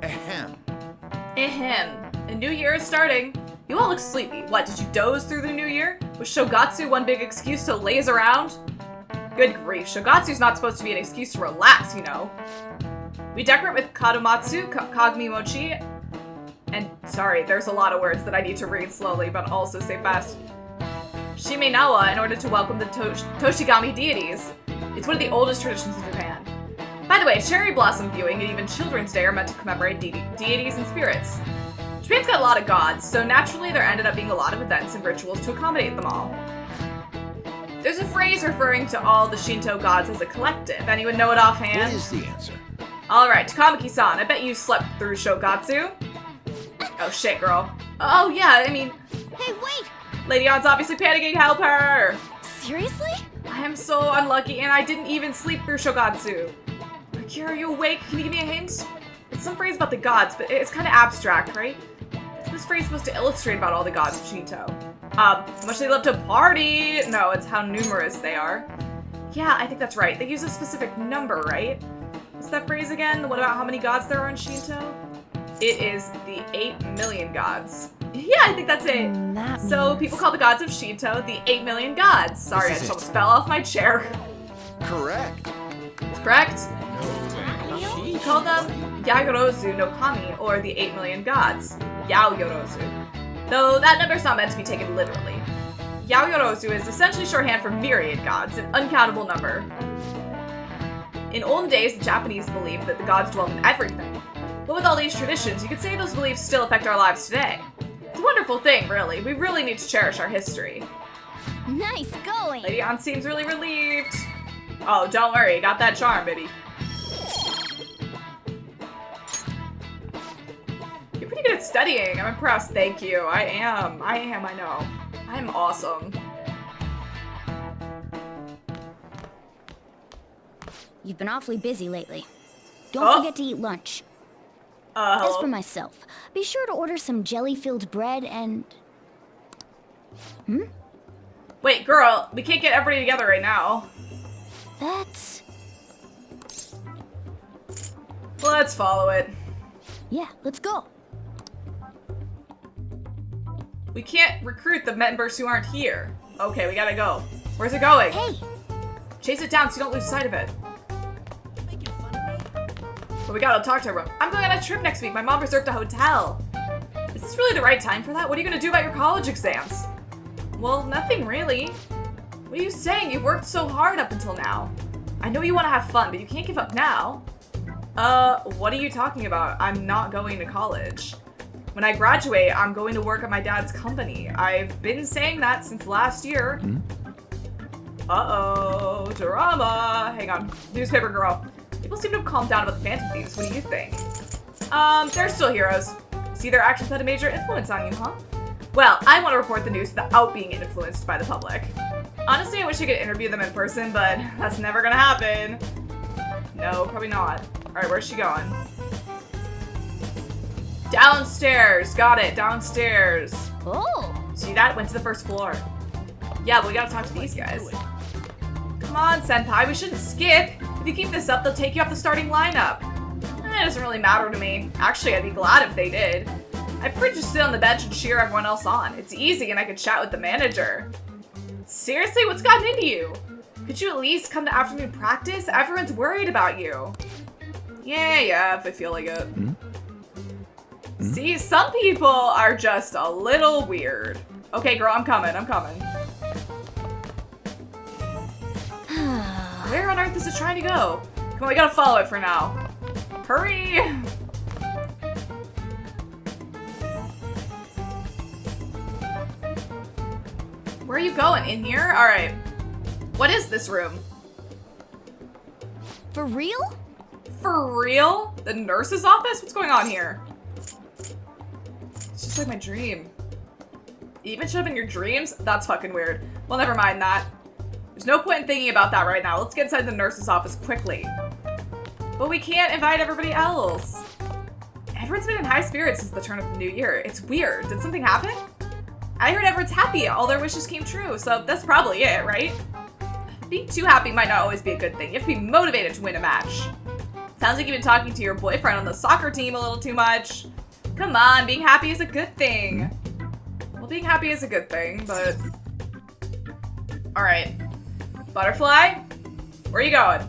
Ahem. Ahem. A new year is starting. You all look sleepy. What, did you doze through the new year? Was Shogatsu one big excuse to laze around? Good grief, Shogatsu's not supposed to be an excuse to relax, you know. We decorate with Kadomatsu, Kagami Mochi, and sorry, there's a lot of words that I need to read slowly, but also say fast. Shimenawa in order to welcome the Toshigami deities. It's one of the oldest traditions in Japan. By the way, cherry blossom viewing and even Children's Day are meant to commemorate deities and spirits. Japan's got a lot of gods, so naturally there ended up being a lot of events and rituals to accommodate them all. There's a phrase referring to all the Shinto gods as a collective. Anyone know it offhand? What is the answer? Alright, Takamaki-san, I bet you slept through Shogatsu. Oh shit, girl. Oh yeah, I mean... Hey, wait! Lady Ann's obviously panicking, help her! Seriously? I am so unlucky and I didn't even sleep through Shogatsu. Akira, are you awake? Can you give me a hint? It's some phrase about the gods, but it's kind of abstract, right? Is this phrase supposed to illustrate about all the gods of Shinto? How much they love to party? No, it's how numerous they are. Yeah, I think that's right. They use a specific number, right? What's that phrase again? What about how many gods there are in Shinto? It is the 8 million gods. Yeah, I think that's it. So people call the gods of Shinto the 8 million gods. Sorry, I just almost fell off my chair. Correct. It's correct. We call them Yagorozu no Kami, or the 8 million gods. Yaoyorozu. Though that number's not meant to be taken literally. Yaoyorozu is essentially shorthand for myriad gods, an uncountable number. In olden days, the Japanese believed that the gods dwelled in everything. But with all these traditions, you could say those beliefs still affect our lives today. It's a wonderful thing, really. We really need to cherish our history. Nice going! Lady Ann seems really relieved. Oh, don't worry, got that charm, baby. You're pretty good at studying. I'm impressed, thank you. I am, I know. I'm awesome. You've been awfully busy lately. Don't forget to eat lunch. As for myself, be sure to order some jelly-filled bread and... Wait, girl, we can't get everybody together right now. That's... Let's follow it. Yeah, let's go. We can't recruit the members who aren't here. Okay, we gotta go. Where's it going? Hey! Chase it down so you don't lose sight of it. But we gotta talk to everyone. I'm going on a trip next week. My mom reserved a hotel. Is this really the right time for that? What are you gonna do about your college exams? Well, nothing really. What are you saying? You've worked so hard up until now. I know you want to have fun, but you can't give up now. What are you talking about? I'm not going to college. When I graduate, I'm going to work at my dad's company. I've been saying that since last year. Uh-oh, drama. Hang on, newspaper girl. People seem to have calmed down about the Phantom Thieves. What do you think? They're still heroes. See, their actions had a major influence on you, huh? Well, I want to report the news without being influenced by the public. Honestly, I wish I could interview them in person, but that's never gonna happen. No, probably not. Alright, where's she going? Downstairs! Got it, downstairs. Oh! See that? Went to the first floor. Yeah, but we gotta talk to these guys. Come on, Senpai, we shouldn't skip. If you keep this up, they'll take you off the starting lineup. It doesn't really matter to me. Actually, I'd be glad if they did. I prefer to just sit on the bench and cheer everyone else on. It's easy and I could chat with the manager. Seriously, what's gotten into you? Could you at least come to afternoon practice? Everyone's worried about you. Yeah, if I feel like it. See, some people are just a little weird. Okay, girl, I'm coming. Where on earth is it trying to go? Come on, we gotta follow it for now. Hurry! Where are you going? In here? Alright. What is this room? For real? For real? The nurse's office? What's going on here? It's just like my dream. You even showed up in your dreams? That's fucking weird. Well, never mind that. There's no point in thinking about that right now. Let's get inside the nurse's office quickly. But we can't invite everybody else. Everyone's been in high spirits since the turn of the new year. It's weird. Did something happen? I heard everyone's happy. All their wishes came true, so that's probably it, right? Being too happy might not always be a good thing. You have to be motivated to win a match. Sounds like you've been talking to your boyfriend on the soccer team a little too much. Come on, being happy is a good thing. Well, being happy is a good thing, but... Alright. Butterfly? Where are you going?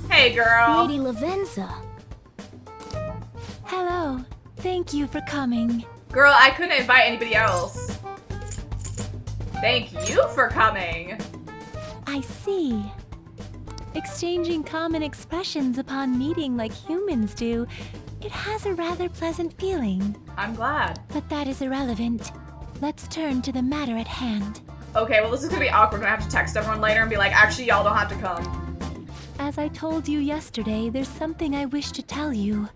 Hey, girl. Lady Lavenza. Hello. Thank you for coming. Girl, I couldn't invite anybody else. Thank you for coming. I see. Exchanging common expressions upon meeting like humans do, it has a rather pleasant feeling. I'm glad. But that is irrelevant. Let's turn to the matter at hand. Okay, well this is gonna be awkward when I have to text everyone later and be like, actually y'all don't have to come. As I told you yesterday, there's something I wish to tell you.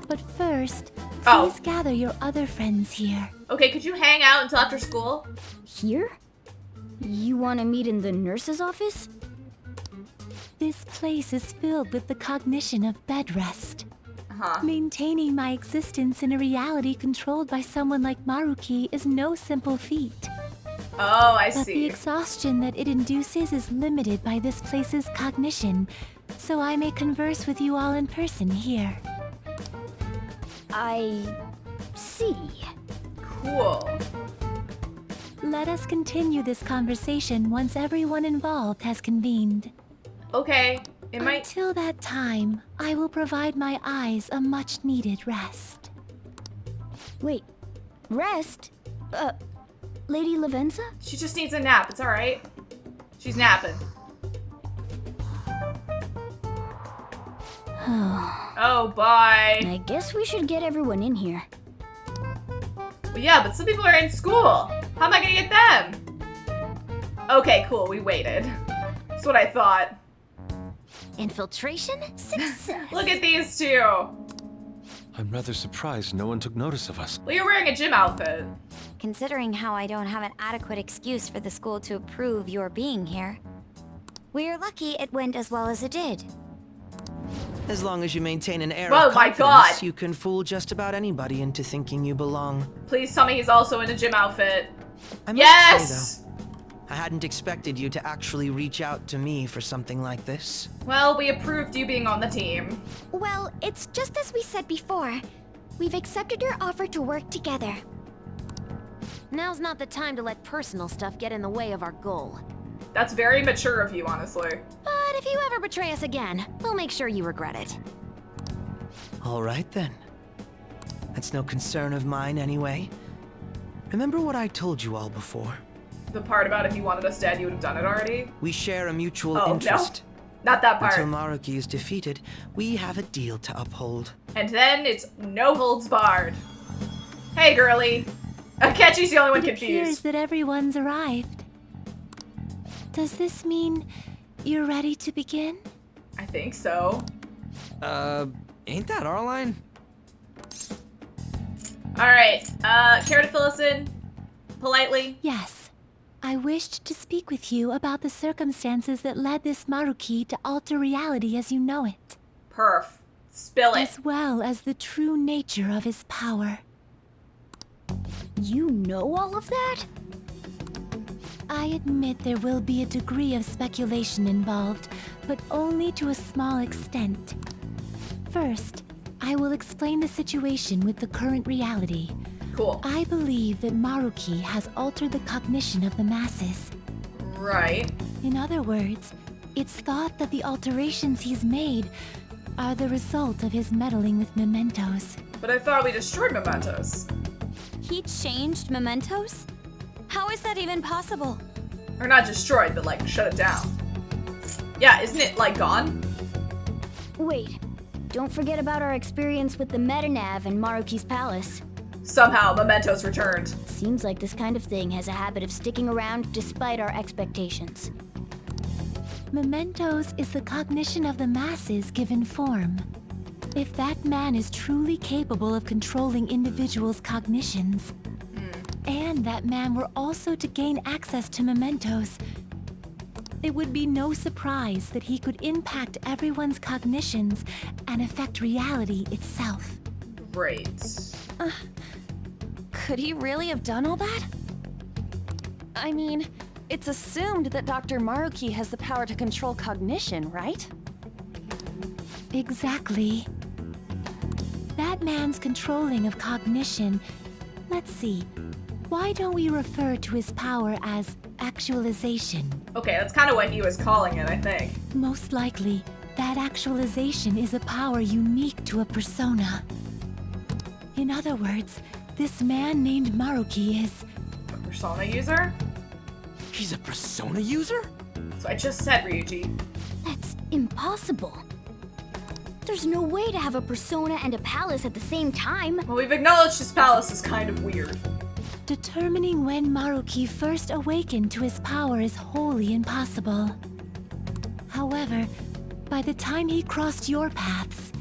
But first, please gather your other friends here. Okay, could you hang out until after school? Here? You want to meet in the nurse's office? This place is filled with the cognition of bed rest. Maintaining my existence in a reality controlled by someone like Maruki is no simple feat. Oh, I But see. the exhaustion that it induces is limited by this place's cognition, so I may converse with you all in person here. I see. Cool. Let us continue this conversation once everyone involved has convened. Okay, it might... Until that time, I will provide my eyes a much-needed rest. Wait, rest? Lady Lavenza? She just needs a nap, it's alright. She's napping. Oh, bye. I guess we should get everyone in here. Well, yeah, but some people are in school. How am I gonna get them? Okay, cool, we waited. That's what I thought. Infiltration success. Look at these two. I'm rather surprised no one took notice of us. Well, you're wearing a gym outfit. Considering how I don't have an adequate excuse for the school to approve your being here, we're lucky it went as well as it did. As long as you maintain an air Oh of my confidence, God. you can fool just about anybody into thinking you belong. Please tell me he's also in a gym outfit. I must Yes! say, though, I hadn't expected you to actually reach out to me for something like this. Well, we approved you being on the team. Well, it's just as we said before. We've accepted your offer to work together. Now's not the time to let personal stuff get in the way of our goal. That's very mature of you, honestly. But if you ever betray us again, we'll make sure you regret it. All right, then. That's no concern of mine, anyway. Remember what I told you all before? The part about if you wanted us dead, you would have done it already? We share a mutual Oh, interest. no. Not that part. Until Maruki is defeated, we have a deal to uphold. And then it's no holds barred. Hey, girly. Akechi's the only one It appears confused. that everyone's arrived. Does this mean you're ready to begin? I think so. Ain't that our line? Alright, care to fill us in? Politely? Yes. I wished to speak with you about the circumstances that led this Maruki to alter reality as you know it, Perf. Spill it. as well as the true nature of his power. You know all of that? I admit there will be a degree of speculation involved, but only to a small extent. First, I will explain the situation with the current reality. Cool. I believe that Maruki has altered the cognition of the masses. Right. In other words, it's thought that the alterations he's made are the result of his meddling with mementos. But I thought we destroyed mementos. He changed mementos? How is that even possible? Or not destroyed, but like shut it down. Yeah, isn't it like gone? Wait, don't forget about our experience with the Metanav in Maruki's palace. Somehow, mementos returned. Seems like this kind of thing has a habit of sticking around despite our expectations. Mementos is the cognition of the masses given form. If that man is truly capable of controlling individuals' cognitions, and that man were also to gain access to mementos, it would be no surprise that he could impact everyone's cognitions and affect reality itself. Great. Could he really have done all that? I mean, It's assumed that Dr. Maruki has the power to control cognition, right? Exactly. That man's controlling of cognition. Let's see. Why don't we refer to his power as actualization? Okay, that's kind of what he was calling it, I think. Most likely, that actualization is a power unique to a persona. In other words, this man named Maruki is... A persona user? He's a persona user? So I just said, Ryuji. That's impossible. There's no way to have a persona and a palace at the same time. Well, we've acknowledged his palace is kind of weird. Determining when Maruki first awakened to his power is wholly impossible. However, by the time he crossed your paths,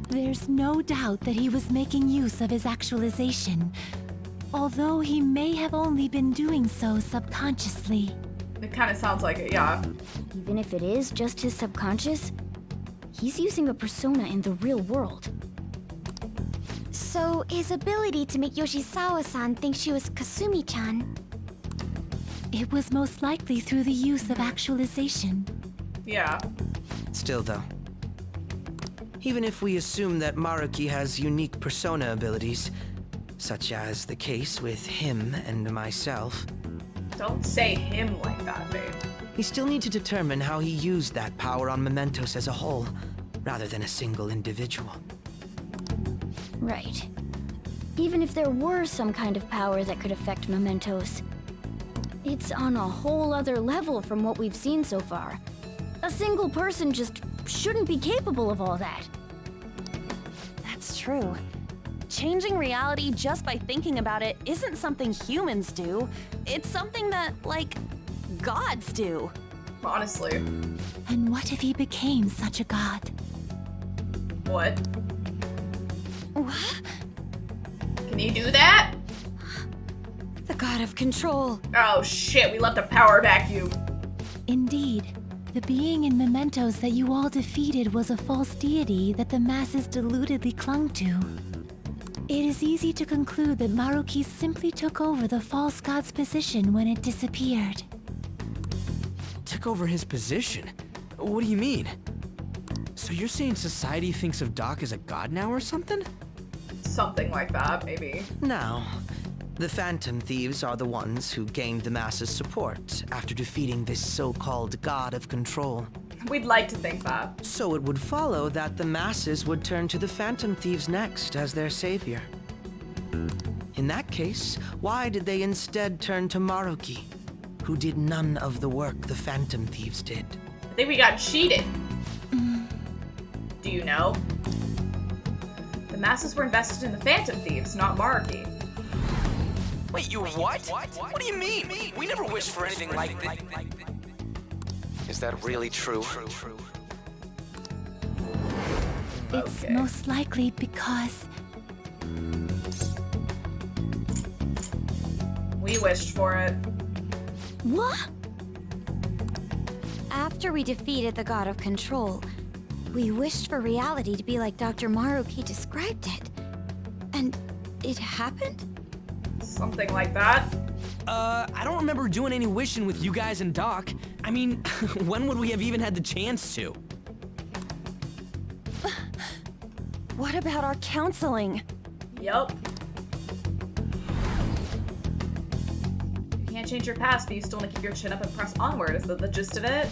there's no doubt that he was making use of his actualization, although he may have only been doing so subconsciously. It kind of sounds like it, yeah. Even if it is just his subconscious, he's using a persona in the real world. So, his ability to make Yoshizawa-san think she was Kasumi-chan. It was most likely through the use of actualization. Yeah. Still though, even if we assume that Maruki has unique persona abilities, such as the case with him and myself... Don't say him like that, babe. We still need to determine how he used that power on Mementos as a whole, rather than a single individual. Right. Even if there were some kind of power that could affect Mementos, it's on a whole other level from what we've seen so far. A single person just shouldn't be capable of all that. That's true. Changing reality just by thinking about it isn't something humans do. It's something that, like, gods do. Honestly. And what if he became such a god? What? What? Can you do that? The god of control. Oh shit, we left a power vacuum. Indeed. The being in Mementos that you all defeated was a false deity that the masses deludedly clung to. It is easy to conclude that Maruki simply took over the false god's position when it disappeared. Took over his position? What do you mean? So you're saying society thinks of Doc as a god now or something? Something like that, maybe. Now, the Phantom Thieves are the ones who gained the masses' support after defeating this so-called god of control. We'd like to think that. So it would follow that the masses would turn to the Phantom Thieves next as their savior. In that case, why did they instead turn to Maruki, who did none of the work the Phantom Thieves did? I think we got cheated. Do you know? The masses were invested in the Phantom Thieves, not Maruki. Wait, you what? What do you mean? We never wished for anything like this. Is that really true? It's Okay. most likely because... We wished for it. What? After we defeated the god of control, we wished for reality to be like Dr. Maruki described it. And it happened? Something like that. I don't remember doing any wishing with you guys and Doc. I mean, when would we have even had the chance to? What about our counseling? Yup. You can't change your past, but you still want to keep your chin up and press onward. Is that the gist of it?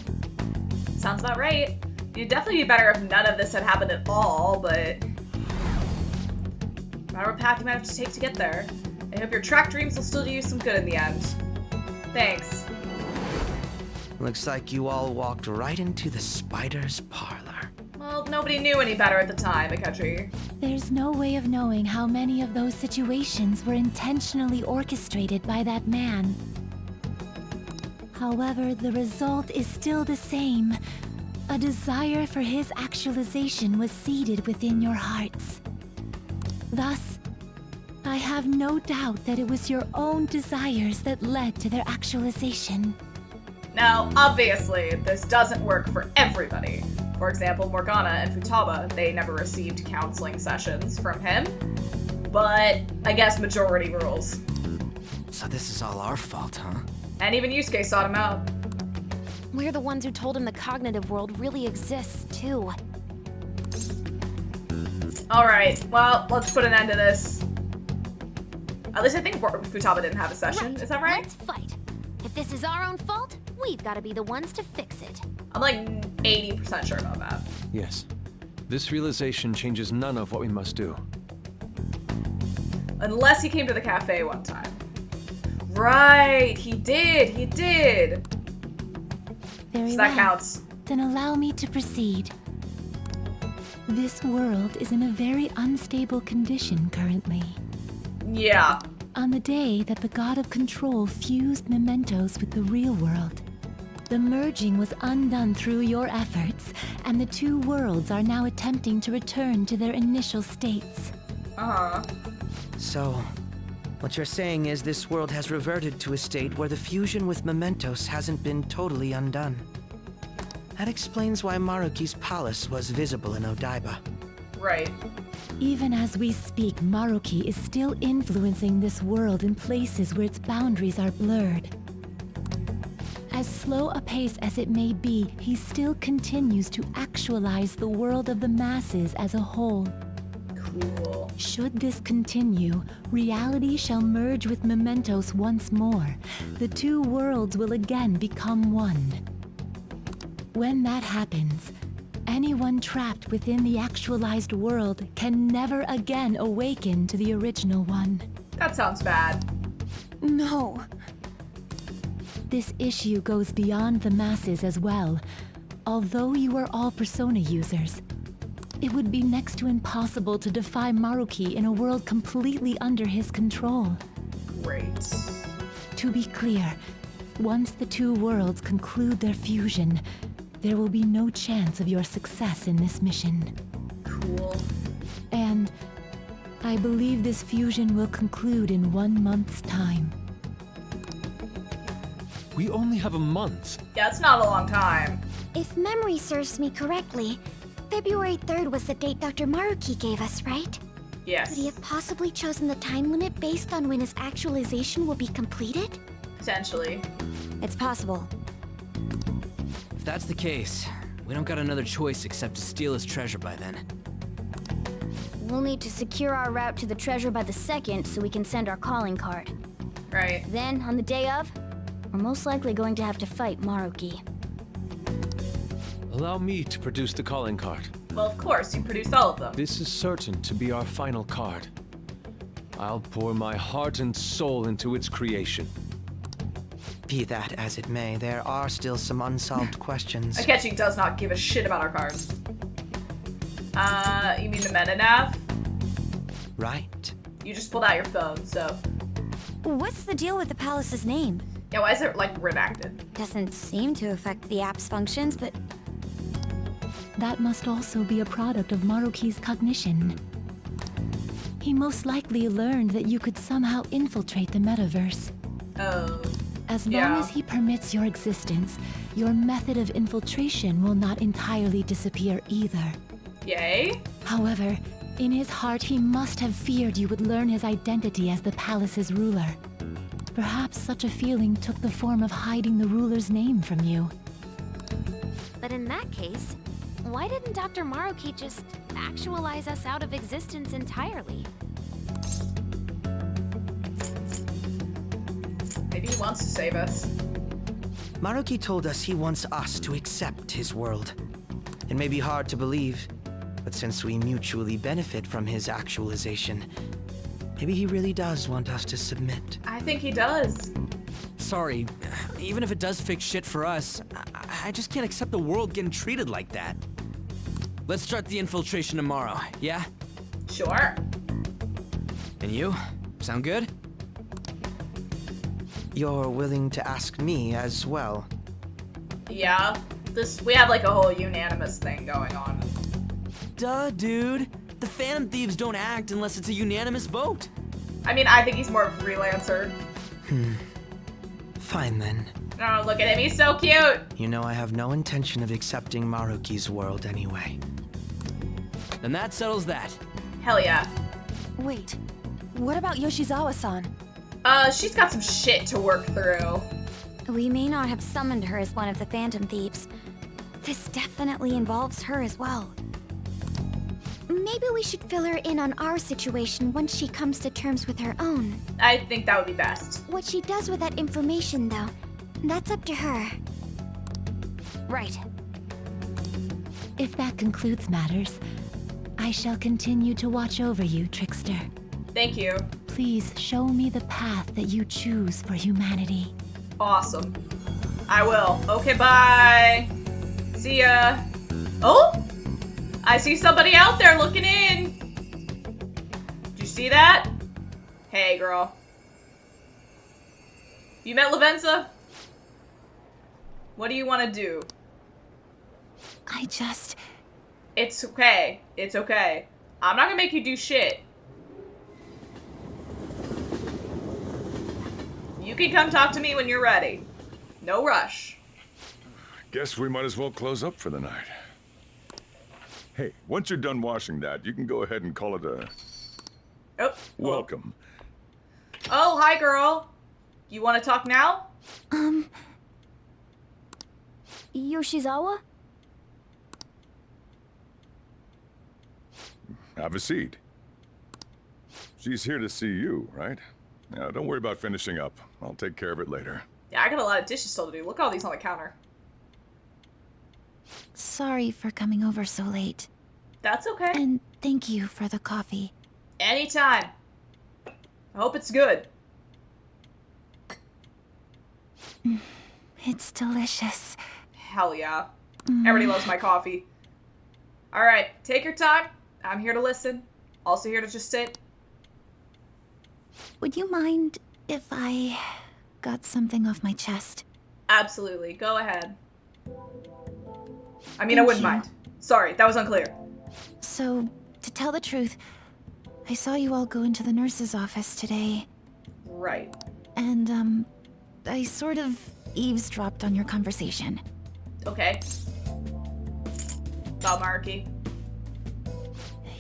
Sounds about right. It'd definitely be better if none of this had happened at all, but... no matter what path you might have to take to get there. I hope your track dreams will still do you some good in the end. Thanks. Looks like you all walked right into the spider's parlor. Well, nobody knew any better at the time, Akechi. There's no way of knowing how many of those situations were intentionally orchestrated by that man. However, the result is still the same. A desire for his actualization was seeded within your hearts. Thus, I have no doubt that it was your own desires that led to their actualization. Now, obviously, this doesn't work for everybody. For example, Morgana and Futaba, they never received counseling sessions from him. But I guess majority rules. So this is all our fault, huh? And even Yusuke sought him out. We're the ones who told him the cognitive world really exists, too. Alright, well, let's put an end to this. At least I think Futaba didn't have a session. Right. Is that right? Let's fight. If this is our own fault, we've got to be the ones to fix it. I'm like 80% sure about that. Yes. This realization changes none of what we must do. Unless he came to the cafe one time. Right, he did. Very So that well. counts. Then allow me to proceed. This world is in a very unstable condition currently. Yeah. On the day that the god of control fused mementos with the real world, the merging was undone through your efforts, and the two worlds are now attempting to return to their initial states. Uh-huh. So, what you're saying is this world has reverted to a state where the fusion with mementos hasn't been totally undone. That explains why Maruki's palace was visible in Odaiba. Right. Even as we speak, Maruki is still influencing this world in places where its boundaries are blurred. As slow a pace as it may be, he still continues to actualize the world of the masses as a whole. Cool. Should this continue, reality shall merge with mementos once more. The two worlds will again become one. When that happens, anyone trapped within the actualized world can never again awaken to the original one. That sounds bad. No. This issue goes beyond the masses as well. Although you are all Persona users, it would be next to impossible to defy Maruki in a world completely under his control. Great. To be clear, once the two worlds conclude their fusion, there will be no chance of your success in this mission. Cool. And I believe this fusion will conclude in 1 month's time. We only have a month. Yeah, it's not a long time. If memory serves me correctly, February 3rd was the date Dr. Maruki gave us, right? Yes. Could he have possibly chosen the time limit based on when his actualization will be completed? Potentially. It's possible. If that's the case, we don't got another choice except to steal his treasure by then. We'll need to secure our route to the treasure by the 2nd so we can send our calling card. Right. Then, on the day of, we're most likely going to have to fight Maruki. Allow me to produce the calling card. Well, of course, you produced all of them. This is certain to be our final card. I'll pour my heart and soul into its creation. Be that as it may, there are still some unsolved questions. Akechi does not give a shit about our cards. You mean the metanav? Right. You just pulled out your phone, so... What's the deal with the palace's name? Yeah, why is it, like, redacted? Doesn't seem to affect the app's functions, but That must also be a product of Maruki's cognition. He most likely learned that you could somehow infiltrate the metaverse. Oh. As long Yeah. as he permits your existence, your method of infiltration will not entirely disappear either. Yay? However, in his heart he must have feared you would learn his identity as the palace's ruler. Perhaps such a feeling took the form of hiding the ruler's name from you. But in that case, why didn't Dr. Maruki just actualize us out of existence entirely? Maybe he wants to save us. Maruki told us he wants us to accept his world. It may be hard to believe, but since we mutually benefit from his actualization, maybe he really does want us to submit. I think he does. Sorry, even if it does fix shit for us, I just can't accept the world getting treated like that. Let's start the infiltration tomorrow, yeah? Sure. And you? Sound good? You're willing to ask me as well. Yeah. We have like a whole unanimous thing going on. Duh, dude. The Phantom Thieves don't act unless it's a unanimous vote. I mean, I think he's more of a freelancer. Fine then. Oh, look at him, he's so cute! You know I have no intention of accepting Maruki's world anyway. And that settles that. Hell yeah. Wait, what about Yoshizawa-san? She's got some shit to work through. We may not have summoned her as one of the Phantom Thieves. This definitely involves her as well. Maybe we should fill her in on our situation once she comes to terms with her own. I think that would be best. What she does with that information, though, that's up to her. Right. If that concludes matters, I shall continue to watch over you, Trickster. Thank you. Please show me the path that you choose for humanity. Awesome. I will. Okay, bye. See ya. Oh! I see somebody out there looking in. Did you see that? Hey, girl. You met Lavenza? What do you want to do? It's okay. It's okay. I'm not gonna make you do shit. You can come talk to me when you're ready. No rush. Guess we might as well close up for the night. Hey, once you're done washing that, you can go ahead and call it a... Oh. welcome. Oh, hi, girl. You want to talk now? Yoshizawa? Have a seat. She's here to see you, right? Now, don't worry about finishing up. I'll take care of it later. Yeah, I got a lot of dishes still to do. Look at all these on the counter. Sorry for coming over so late. That's okay. And thank you for the coffee. Anytime. I hope it's good. It's delicious. Hell yeah. Everybody loves my coffee. Alright, take your time. I'm here to listen. Also here to just sit. Would you mind if I got something off my chest? Absolutely. Go ahead. I mean, I wouldn't mind. Sorry, that was unclear. So, to tell the truth, I saw you all go into the nurse's office today. Right. And, I sort of eavesdropped on your conversation. Okay. About Maruki.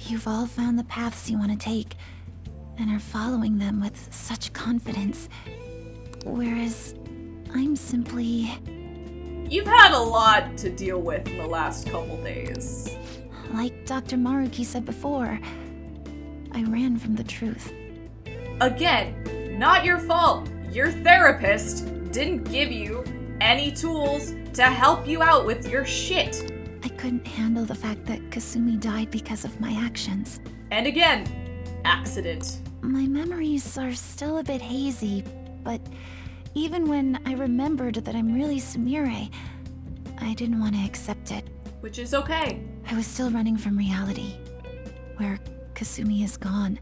You've all found the paths you want to take, and are following them with such confidence. Whereas, I'm simply... You've had a lot to deal with in the last couple days. Like Dr. Maruki said before, I ran from the truth. Again, not your fault. Your therapist didn't give you any tools to help you out with your shit. I couldn't handle the fact that Kasumi died because of my actions. And again, accident. My memories are still a bit hazy, but even when I remembered that I'm really Sumire, I didn't want to accept it. Which is okay. I was still running from reality, where Kasumi is gone,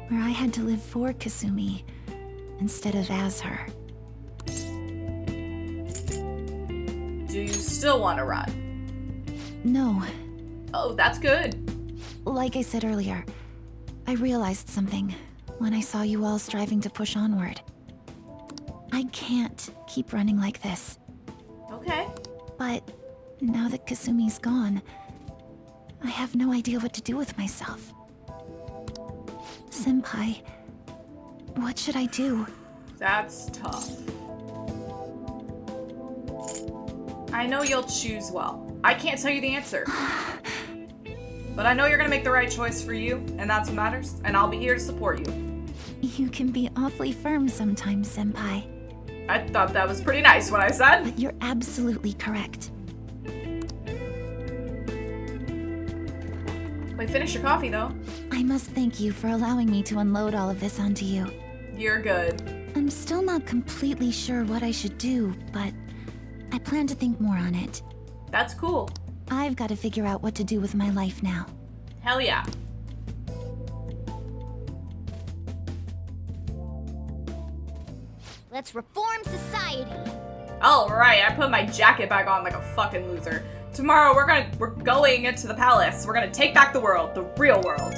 where I had to live for Kasumi instead of as her. Do you still want to run? No. Oh, that's good. Like I said earlier, I realized something when I saw you all striving to push onward. I can't keep running like this. Okay. But now that Kasumi's gone, I have no idea what to do with myself. Senpai, what should I do? That's tough. I know you'll choose well. I can't tell you the answer. But I know you're gonna make the right choice for you, and that's what matters, and I'll be here to support you. You can be awfully firm sometimes, Senpai. I thought that was pretty nice what I said. But you're absolutely correct. Wait, finish your coffee, though. I must thank you for allowing me to unload all of this onto you. You're good. I'm still not completely sure what I should do, but I plan to think more on it. That's cool. I've got to figure out what to do with my life now. Hell yeah. Let's reform society. All right, I put my jacket back on like a fucking loser. Tomorrow we're going into the palace. We're gonna take back the world, the real world.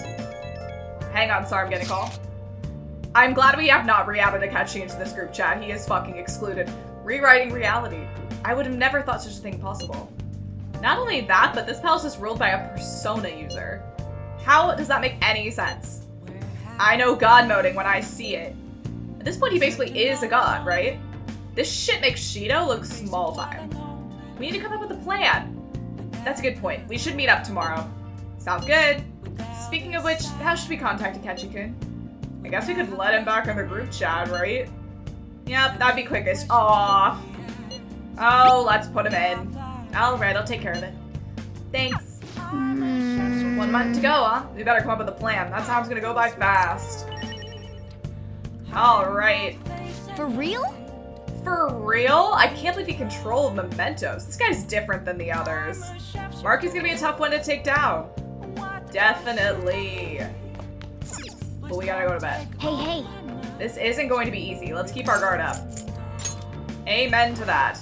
Hang on, sorry, I'm getting a call. I'm glad we have not re-added Akachi into this group chat. He is fucking excluded. Rewriting reality. I would have never thought such a thing possible. Not only that, but this palace is ruled by a persona user. How does that make any sense? I know god moding when I see it. At this point, he basically is a god, right? This shit makes Shido look small time. We need to come up with a plan. That's a good point. We should meet up tomorrow. Sounds good. Speaking of which, how should we contact Akechi-kun? I guess we could let him back in the group chat, right? Yep, that'd be quickest. Aww. Oh, let's put him in. Alright, I'll take care of it. Thanks. 1 month to go, huh? We better come up with a plan. That time's gonna go by fast. Alright. For real? For real? I can't believe he controlled mementos. This guy's different than the others. Marky's gonna be a tough one to take down. Definitely. But we gotta go to bed. Hey. This isn't going to be easy. Let's keep our guard up. Amen to that.